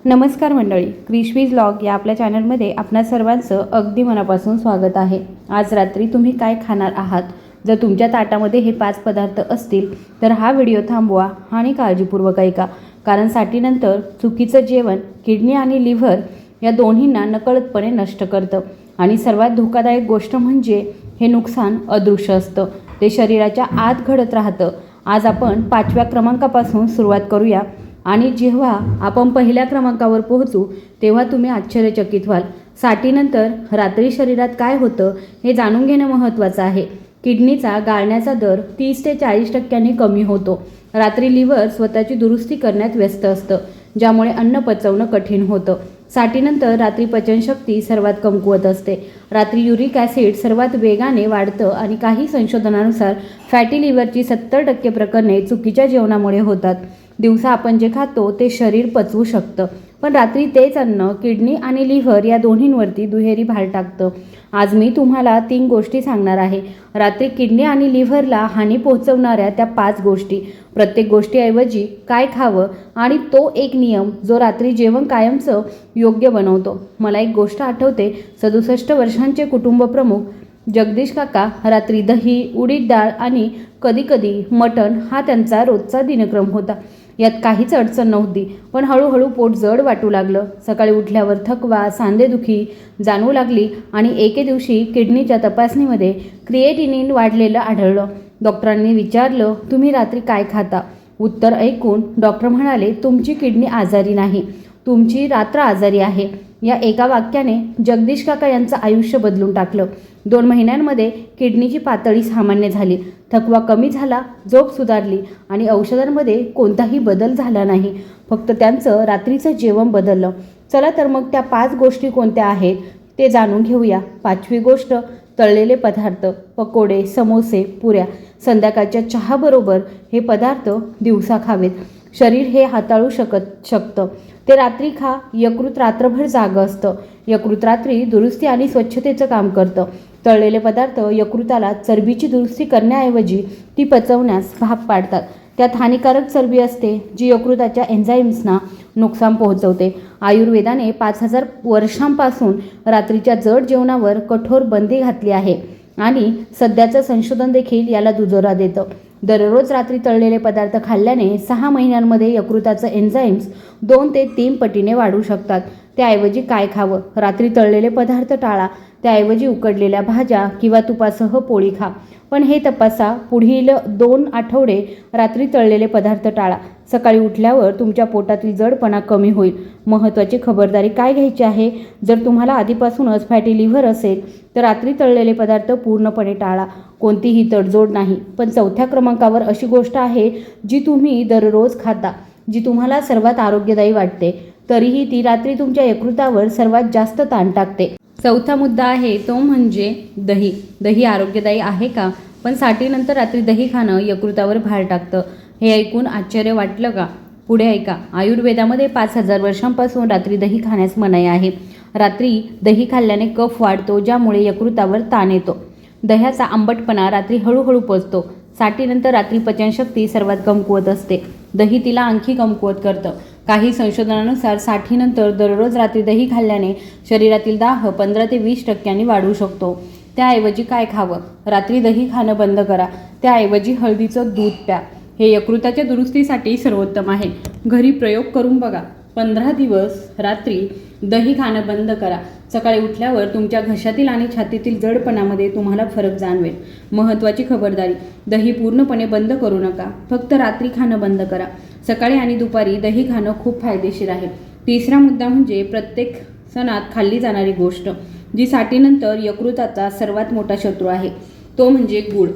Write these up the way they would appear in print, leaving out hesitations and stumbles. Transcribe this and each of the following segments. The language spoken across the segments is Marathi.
नमस्कार मंडळी, क्रिशवीज व्लॉग या आपल्या चॅनलमध्ये आपणा सर्वांचं अगदी मनापासून स्वागत आहे। आज रात्री तुम्ही काय खाणार आहात? जर तुमच्या ताटामध्ये हे 5 पदार्थ असतील तर हा व्हिडिओ थांबवा आणि काळजीपूर्वक ऐका, कारण साठीनंतर चुकीचं जेवण किडनी आणि लिव्हर या दोन्हींना नकळतपणे नष्ट करतं। आणि सर्वात धोकादायक गोष्ट म्हणजे हे नुकसान अदृश्य असतं, ते शरीराच्या आत घडत राहतं। आज आपण 5व्या क्रमांकापासून सुरुवात करूया आणि जेव्हा आपण पहिल्या क्रमांकावर पोहोचू तेव्हा तुम्ही आश्चर्यचकित व्हाल। साठीनंतर रात्री शरीरात काय होतं हे जाणून घेणं महत्त्वाचं आहे। किडनीचा गाळण्याचा दर 30 ते 40% कमी होतो। रात्री लिव्हर स्वतःची दुरुस्ती करण्यात व्यस्त असतं, ज्यामुळे अन्न पचवणं कठीण होतं। साठीनंतर रात्री पचनशक्ती सर्वात कमकुवत असते। रात्री युरिक ॲसिड सर्वात वेगाने वाढतं आणि काही संशोधनानुसार फॅटी लिव्हरची 70% प्रकरणे चुकीच्या जेवणामुळे होतात। दिवसा आपण जे खातो ते शरीर पचवू शकतं, पण रात्री तेच अन्न किडनी आणि लिव्हर या दोन्हींवरती दुहेरी भार टाकतं। आज मी तुम्हाला 3 गोष्टी सांगणार आहे, रात्री किडनी आणि लिव्हरला हानी पोहोचवणाऱ्या त्या 5 गोष्टी। प्रत्येक गोष्टीऐवजी काय खावं आणि तो एक नियम जो रात्री जेवण कायमचं योग्य बनवतो। मला एक गोष्ट आठवते, 67 वर्षांचे कुटुंब प्रमुख जगदीश काका रात्री दही, उडीद डाळ आणि कधीकधी मटण हा त्यांचा रोजचा दिनक्रम होता। यात काहीच अडचण नव्हती, पण हळूहळू पोट जड वाटू लागलं। सकाळी उठल्यावर थकवा, सांधेदुखी जाणवू लागली आणि एके दिवशी किडनीच्या तपासणीमध्ये क्रिएटिनिन वाढलेलं आढळलं। डॉक्टरांनी विचारलं, तुम्ही रात्री काय खाता? उत्तर ऐकून डॉक्टर म्हणाले, तुमची किडनी आजारी नाही, तुमची रात्र आजारी आहे। या एका वाक्याने जगदीश काका यांचं आयुष्य बदलून टाकलं। 2 महिन्यांमध्ये किडनीची पातळी सामान्य झाली, थकवा कमी झाला, झोप सुधारली आणि औषधांमध्ये कोणताही बदल झाला नाही, फक्त त्यांचं रात्रीचं जेवण बदललं। चला तर मग त्या 5 गोष्टी कोणत्या आहेत ते जाणून घेऊया। 5वी गोष्ट, तळलेले पदार्थ, पकोडे, समोसे, पुऱ्या संध्याकाळच्या चहाबरोबर हे पदार्थ दिवसा खावेत। शरीर हे हाताळू शकतं ते रात्री खा। यकृत रात्रभर जागं असतं, यकृत रात्री दुरुस्ती आणि स्वच्छतेचं काम करतं। तळलेले पदार्थ यकृताला चरबीची दुरुस्ती करण्याऐवजी ती पचवण्यास भाग पाडतात। त्यात हानिकारक चरबी असते जी यकृताच्या एन्झाईम्सना नुकसान पोहोचवते। आयुर्वेदाने 5000 वर्षांपासून रात्रीच्या जड जेवणावर कठोर बंदी घातली आहे आणि सध्याचं संशोधन देखील याला दुजोरा देतं। दररोज रात्री तळलेले पदार्थ खाल्ल्याने 6 महिन्यांमध्ये यकृताचं एन्झाईम्स 2 ते 3 पटीने वाढू शकतात। त्याऐवजी काय खावं? रात्री तळलेले पदार्थ टाळा, त्याऐवजी उकडलेल्या भाज्या किंवा तुपासह पोळी खा। पण हे तपासा, पुढील 2 आठवडे रात्री तळलेले पदार्थ टाळा। सकाळी उठल्यावर तुमच्या पोटातील जडपणा कमी होईल। महत्त्वाची खबरदारी काय घ्यायची आहे? जर तुम्हाला आधीपासूनच फॅटी लिव्हर असेल तर रात्री तळलेले पदार्थ पूर्णपणे टाळा, कोणतीही तडजोड नाही। पण 4थ्या क्रमांकावर अशी गोष्ट आहे जी तुम्ही दररोज खाता, जी तुम्हाला सर्वात आरोग्यदायी वाटते, तरीही ती रात्री तुमच्या यकृतावर सर्वात जास्त ताण टाकते। 4था मुद्दा आहे तो म्हणजे दही। दही आरोग्यदायी आहे का? पण साठीनंतर रात्री दही खाणं यकृतावर भार टाकतं, हे ऐकून आश्चर्य वाटलं का? पुढे ऐका, आयुर्वेदामध्ये 5000 वर्षांपासून रात्री दही खाण्यास मनाई आहे। रात्री दही खाल्ल्याने कफ वाढतो, ज्यामुळे यकृतावर ताण येतो। दह्याचा आंबटपणा रात्री हळूहळू पचतो। साठीनंतर रात्री पचनशक्ती सर्वात कमकुवत असते, दही तिला आणखी कमकुवत करतं। काही संशोधनानुसार साठीनंतर दररोज रात्री दही खाल्ल्याने शरीरातील दाह 15 ते 20% वाढू शकतो। त्याऐवजी काय खावं? रात्री दही खाणं बंद करा, त्याऐवजी हळदीचं दूध प्या, हे यकृताच्या दुरुस्तीसाठी सर्वोत्तम आहे। घरी प्रयोग करून बघा। 15 दिवस रात्री दही खाणं बंद करा। सकाळी उठल्यावर तुमच्या घशातील आणि छातीतील जडपणामध्ये तुम्हाला फरक जाणवेल। महत्त्वाची खबरदारी, दही पूर्णपणे बंद करू नका, फक्त रात्री खाणं बंद करा। सकाळी आणि दुपारी दही खाणं खूप फायदेशीर आहे। 3रा मुद्दा म्हणजे प्रत्येक सणात खाल्ली जाणारी गोष्ट, जी साठीनंतर यकृताचा सर्वात मोठा शत्रू आहे, तो म्हणजे गूळ।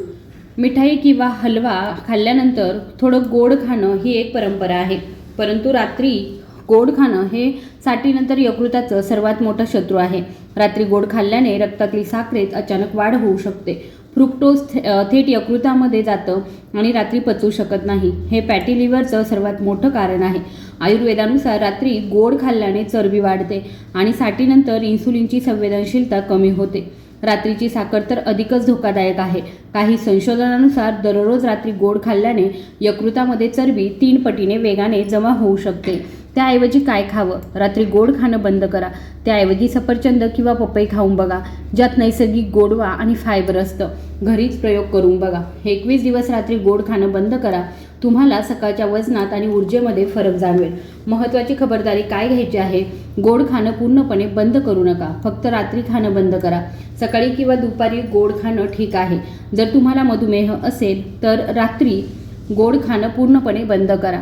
मिठाई किंवा हलवा खाल्ल्यानंतर थोडं गोड खाणं ही एक परंपरा आहे, परंतु रात्री गोड खाणं हे साठीनंतर यकृताचं सर्वात मोठा शत्रू आहे। रात्री गोड खाल्ल्याने रक्तातील साखरेत अचानक वाढ होऊ शकते। फ्रुक्टोज थेट यकृतामध्ये जातं आणि रात्री पचवू शकत नाही, हे फॅटी लिव्हरचं सर्वात मोठं कारण आहे। आयुर्वेदानुसार रात्री गोड खाल्ल्याने चरबी वाढते आणि साठीनंतर इन्सुलिनची संवेदनशीलता कमी होते। रात्रीची साखर तर अधिकच धोकादायक आहे। काही संशोधनानुसार दररोज रात्री गोड खाल्ल्याने यकृतामध्ये चरबी 3 पटीने वेगाने जमा होऊ शकते। त्याऐवजी काय खावं? रात्री गोड खाणं बंद करा. त्याऐवजी सफरचंद किंवा पपई खाऊन बघा, ज्यात नैसर्गिक गोडवा आणि फायबर असतं. घरीच प्रयोग करून बघा. 21 दिवस रात्री गोड खाणं बंद करा. तुम्हाला सकाळच्या वजनात आणि ऊर्जेमध्ये फरक जाणवेल. महत्त्वाची खबरदारी काय घ्यायची आहे? गोड खाणं पूर्णपणे बंद करू नका. फक्त रात्री खाणं बंद करा. सकाळी किंवा दुपारी गोड खाणं ठीक आहे. जर तुम्हाला मधुमेह असेल तर रात्री गोड खाणं पूर्णपणे बंद करा.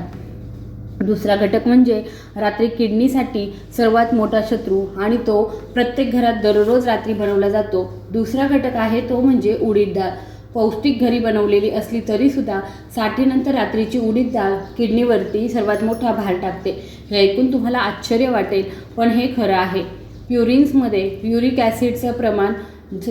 दुसरा घटक म्हणजे रात्री किडनीसाठी सर्वात मोठा शत्रू आणि तो प्रत्येक घरात दररोज रात्री बनवला जातो. दुसरा घटक आहे तो म्हणजे उडीद डाळ. पौष्टिक घरी बनवलेली असली तरीसुद्धा साठेनंतर रात्रीची उडीद डाळ किडनीवरती सर्वात मोठा भार टाकते. हे ऐकून तुम्हाला आश्चर्य वाटेल, पण हे खरं आहे. प्युरिन्समध्ये युरिक ॲसिडचं प्रमाण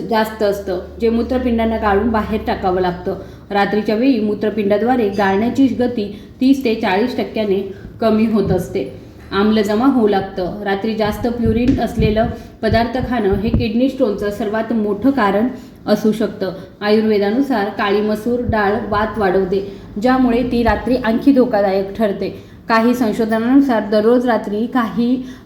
जास्त असतं, जे मूत्रपिंडांना गाळून बाहेर टाकावं लागतं. रात्रीच्या वेळी मूत्रपिंडाद्वारे गाळण्याची गती 30 ते 40% कमी होत असते. आम्ल जमा होऊ लागतं. रात्री जास्त प्युरिन असलेलं पदार्थ खाणं हे किडनी स्टोनचं सर्वात मोठं कारण असू शकतं. आयुर्वेदानुसार काळी मसूर डाळ वात वाढवते, ज्यामुळे ती रात्री आणखी धोकादायक ठरते. काही संशोधनानुसार दररोज रात्री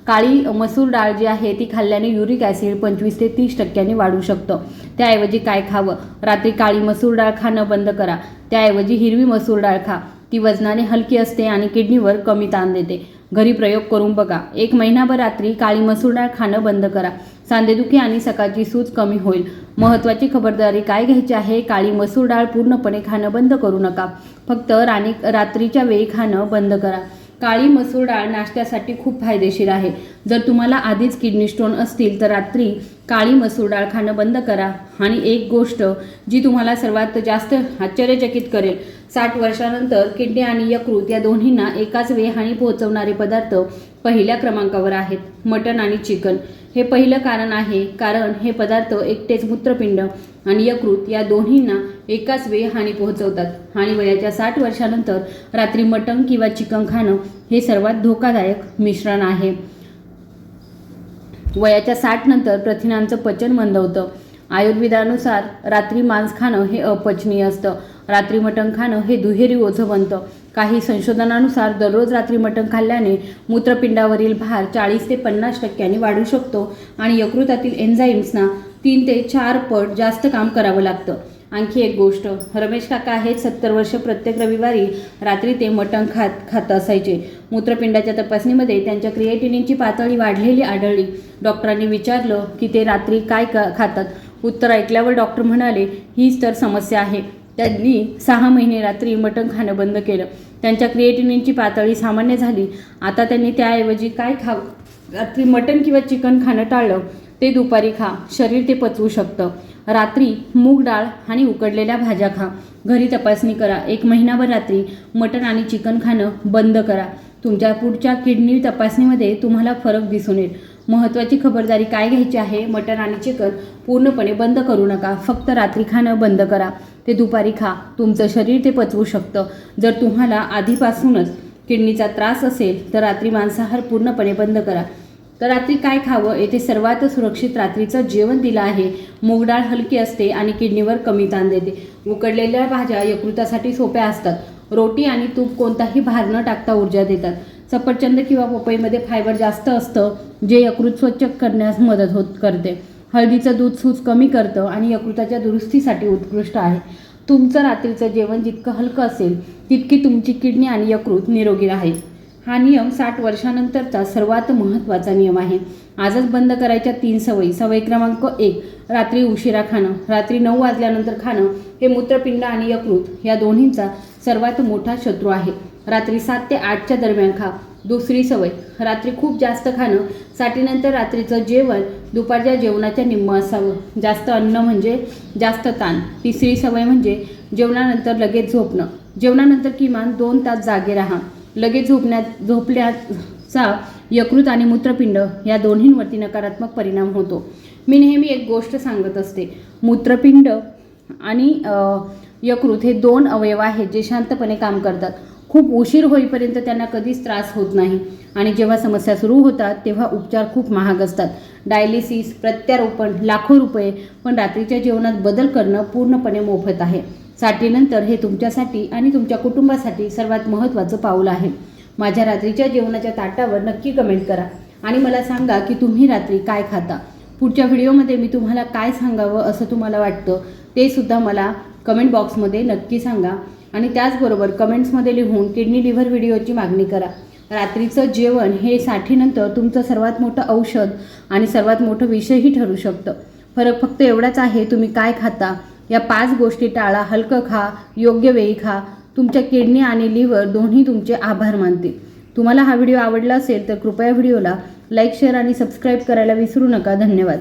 काळी मसूर डाळ जी आहे ती खाल्ल्याने युरिक ॲसिड 25 ते 30% वाढू शकतं. त्याऐवजी काय खावं? रात्री काळी मसूर डाळ खाणं बंद करा. त्याऐवजी हिरवी मसूर डाळ खा. ती वजनाने हलकी असते आणि किडनीवर कमी ताण देते. घरी प्रयोग करून बघा. 1 महिनाभर रात्री काळी मसूर डाळ खाणं बंद करा. सांधेदुखी आणि सकाळची सूज कमी होईल. महत्त्वाची खबरदारी काय घ्यायची आहे? काळी मसूर डाळ पूर्णपणे खाणं बंद करू नका. फक्त रात्रीच्या वेळी खाणं बंद करा. काळी मसूर डाळ नाश्त्यासाठी खूप फायदेशीर आहे. जर तुम्हाला आधीच किडनी स्टोन असतील तर रात्री काळी मसूर डाळ खाणं बंद करा. आणि एक गोष्ट जी तुम्हाला सर्वात जास्त आश्चर्यचकित करेल, 60 वर्षानंतर किडनी आणि यकृत या दोन्हींना एकाच वेळी हानी पोहोचवणारे पदार्थ पहिल्या क्रमांकावर आहेत. मटण आणि चिकन हे पहिलं कारण आहे, कारण हे पदार्थ एकटेच मूत्रपिंड आणि यकृत या दोन्हींना एकाच वेळी हानी पोहोचवतात. आणि वयाच्या 60 वर्षानंतर रात्री मटण किंवा चिकन खाणं हे सर्वात धोकादायक मिश्रण आहे. वयाच्या 60 नंतर प्रथिनांचं पचन मंदावतं. आयुर्वेदानुसार रात्री मांस खाणं हे अपचनीय असतं. रात्री मटण खाणं हे दुहेरी ओझं बनतं. काही संशोधनानुसार दररोज रात्री मटण खाल्ल्याने मूत्रपिंडावरील भार 40 ते 50% वाढू शकतो आणि यकृतातील एन्झाईम्सना 3 ते 4 पट जास्त काम करावं लागतं. आणखी एक गोष्ट, रमेश काका आहेत 70 वर्ष. प्रत्येक रविवारी रात्री ते मटण खात असायचे. मूत्रपिंडाच्या तपासणीमध्ये त्यांच्या क्रिएटिनिनची पातळी वाढलेली आढळली. डॉक्टरांनी विचारलं की ते रात्री काय खातात. उत्तर ऐकल्यावर डॉक्टर म्हणाले, हीच तर समस्या आहे. त्यांनी 6 महिने रात्री मटण खाणं बंद केलं. त्यांच्या क्रिएटिनिनची पातळी सामान्य झाली. आता त्यांनी त्याऐवजी काय खावं? रात्री मटण किंवा चिकन खाणं टाळलं. ते दुपारी खा. शरीर ते पचवू शकतं. रात्री मूग डाळ आणि उकडलेल्या भाज्या खा. घरी तपासणी करा. 1 महिनाभर रात्री मटण आणि चिकन खाणं बंद करा. तुमच्या पुढच्या किडनी तपासणीमध्ये तुम्हाला फरक दिसून येईल. महत्त्वाची खबरदारी काय घ्यायची आहे? मटण आणि चिकन पूर्णपणे बंद करू नका. फक्त रात्री खाणं बंद करा. ते दुपारी खा. तुमचं शरीर ते पचवू शकतं. जर तुम्हाला आधीपासूनच किडनीचा त्रास असेल तर रात्री मांसाहार पूर्णपणे बंद करा. तर रात्री काय खावं? येथे सर्वात सुरक्षित रात्रीचं जेवण दिलं आहे. मूग डाळ हलकी असते आणि किडनीवर कमी ताण देते. उकडलेल्या भाज्या यकृतासाठी सोप्या असतात. रोटी आणि तूप कोणताही भार न टाकता ऊर्जा देतात. सफरचंद किंवा पपईमध्ये फायबर जास्त असतं, जे यकृत स्वच्छ करण्यास मदत करते. हळदीचं दूध सूज कमी करतं आणि यकृताच्या दुरुस्तीसाठी उत्कृष्ट आहे. तुमचं रात्रीचं जेवण जितकं हलकं असेल तितकी तुमची किडनी आणि यकृत निरोगी राहील. हा नियम 60 वर्षानंतरचा सर्वात महत्त्वाचा नियम आहे. आजच बंद करायच्या 3 सवयी. सवय क्रमांक 1, रात्री उशिरा खाणं. रात्री 9 वाजल्यानंतर खाणं हे मूत्रपिंड आणि यकृत या दोन्हींचा सर्वात मोठा शत्रू आहे. रात्री 7 ते 8च्या दरम्यान खा. दुसरी सवय, रात्री खूप जास्त खाणं. साठीनंतर रात्रीचं जेवण दुपारच्या जेवणाच्या निम्मं असावं. जास्त अन्न म्हणजे जास्त ताण. तिसरी सवय म्हणजे जेवणानंतर लगेच झोपणं. जेवणानंतर किमान 2 तास जागे राहा. लगेच झोपल्याचा यकृत आणि मूत्रपिंड या दोन्हींवरती नकारात्मक परिणाम होतो. मी नेहमी एक गोष्ट सांगत असते, मूत्रपिंड आणि यकृत हे 2 अवयव आहेत जे शांतपणे काम करतात. खूप उशीर होईपर्यंत त्यांना कधीच त्रास होत नाही आणि जेव्हा समस्या सुरू होतात तेव्हा उपचार खूप महाग असतात. डायलिसिस, प्रत्यारोपण लाखो रुपये. पण रात्रीच्या जेवणात बदल करणं पूर्णपणे मोफत आहे. साठीनंतर हे तुमच्यासाठी आणि तुमच्या कुटुंबासाठी सर्वात महत्त्वाचं पाऊल आहे. माझ्या रात्रीच्या जेवणाच्या ताटावर नक्की कमेंट करा आणि मला सांगा की तुम्ही रात्री काय खाता. पुढच्या व्हिडिओमध्ये मी तुम्हाला काय सांगावं असं तुम्हाला वाटतं ते सुद्धा मला कमेंट बॉक्समध्ये नक्की सांगा. आणि त्याचबरोबर कमेंट्समध्ये लिहून किडनी लिव्हर व्हिडिओची मागणी करा. रात्रीचं जेवण हे साठीनंतर तुमचं सर्वात मोठं औषध आणि सर्वात मोठं विषयही ठरू शकतं. फरक फक्त एवढाच आहे, तुम्ही काय खाता. या 5 गोष्टी टाळा, हलकं खा, योग्य वेळी खा. तुमच्या किडनी आणि लिव्हर दोन्ही तुमचे आभार मानतील. तुम्हाला हा व्हिडिओ आवडला असेल तर कृपया व्हिडिओला लाईक, शेअर आणि सबस्क्राईब करायला विसरू नका. धन्यवाद.